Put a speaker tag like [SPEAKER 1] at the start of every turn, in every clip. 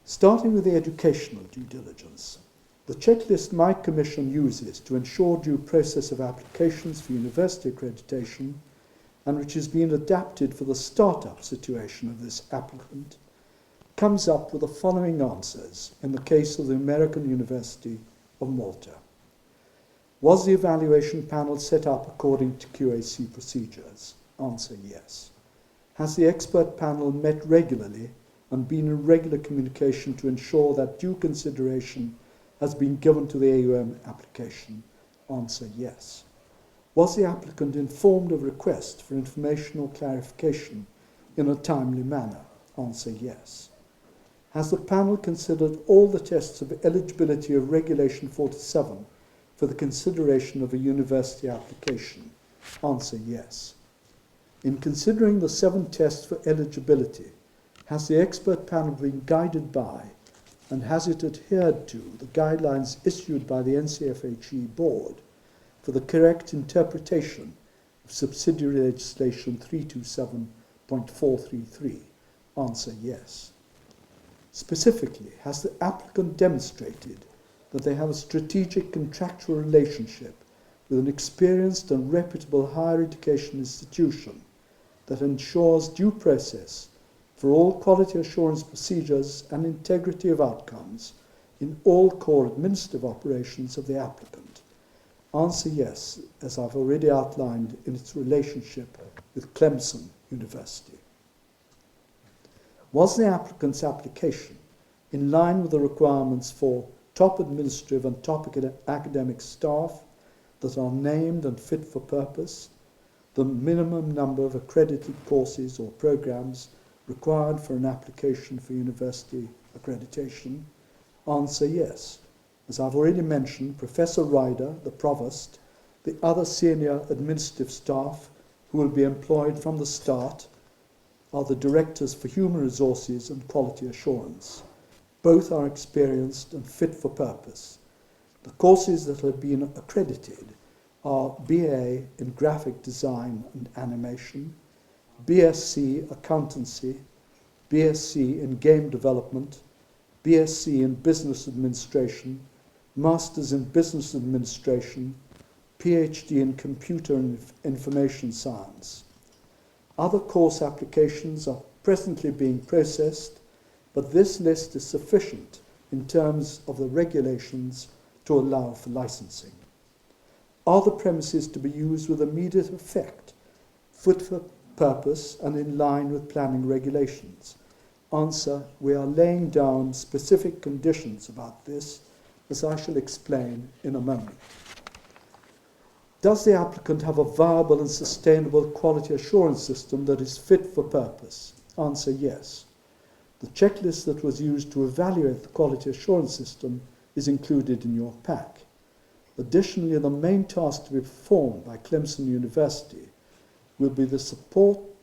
[SPEAKER 1] Starting with the educational due diligence, the checklist my commission uses to ensure due process of applications for university accreditation, and which has been adapted for the start-up situation of this applicant, comes up with the following answers in the case of the American University of Malta. Was the evaluation panel set up according to QAC procedures? Answer, yes. Has the expert panel met regularly and been in regular communication to ensure that due consideration has been given to the AUM application? Answer, yes. Was the applicant informed of request for information or clarification in a timely manner? Answer, yes. Has the panel considered all the tests of eligibility of Regulation 47 for the consideration of a university application? Answer, yes. In considering the 7 tests for eligibility, has the expert panel been guided by and has it adhered to the guidelines issued by the NCFHE board for the correct interpretation of subsidiary legislation 327.433? Answer, yes. Specifically, has the applicant demonstrated that they have a strategic contractual relationship with an experienced and reputable higher education institution that ensures due process for all quality assurance procedures and integrity of outcomes in all core administrative operations of the applicant? Answer, yes, as I've already outlined in its relationship with Clemson University. Was the applicant's application in line with the requirements for top administrative and top academic staff that are named and fit for purpose, the minimum number of accredited courses or programs required for an application for university accreditation? Answer, yes. As I've already mentioned, Professor Ryder, the provost, the other senior administrative staff who will be employed from the start are the directors for human resources and quality assurance. Both are experienced and fit for purpose. The courses that have been accredited are BA in graphic design and animation, BSc accountancy, BSc in game development, BSc in business administration, Masters in business administration, PhD in computer and information science. Other course applications are presently being processed, but this list is sufficient in terms of the regulations to allow for licensing. Are the premises to be used with immediate effect, fit for purpose and in line with planning regulations? Answer, we are laying down specific conditions about this, as I shall explain in a moment. Does the applicant have a viable and sustainable quality assurance system that is fit for purpose? Answer, yes. The checklist that was used to evaluate the quality assurance system is included in your pack. Additionally, the main task to be performed by Clemson University will be to support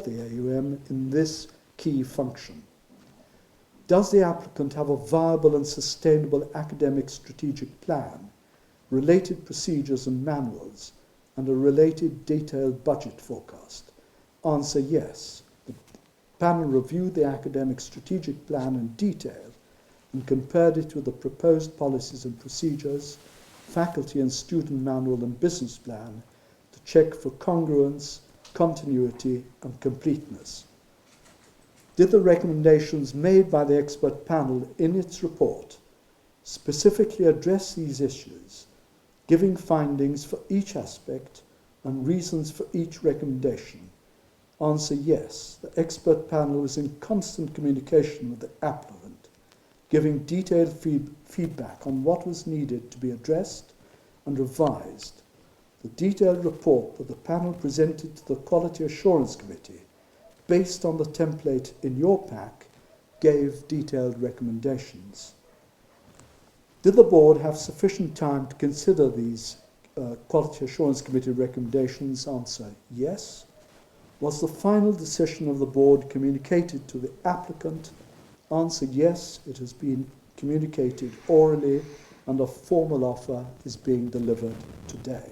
[SPEAKER 1] the AUM in this key function. Does the applicant have a viable and sustainable academic strategic plan, related procedures and manuals, and a related detailed budget forecast? Answer, yes. The panel reviewed the academic strategic plan in detail and compared it with the proposed policies and procedures, faculty and student manual and business plan to check for congruence, continuity, and completeness. Did the recommendations made by the expert panel in its report specifically address these issues, giving findings for each aspect and reasons for each recommendation? Answer, yes. The expert panel was in constant communication with the applicant, giving detailed feedback on what was needed to be addressed and revised. The detailed report that the panel presented to the Quality Assurance Committee, based on the template in your pack, gave detailed recommendations. Did the board have sufficient time to consider these Quality Assurance Committee recommendations? Answer, yes. Was the final decision of the board communicated to the applicant? Answer, yes. It has been communicated orally and a formal offer is being delivered today.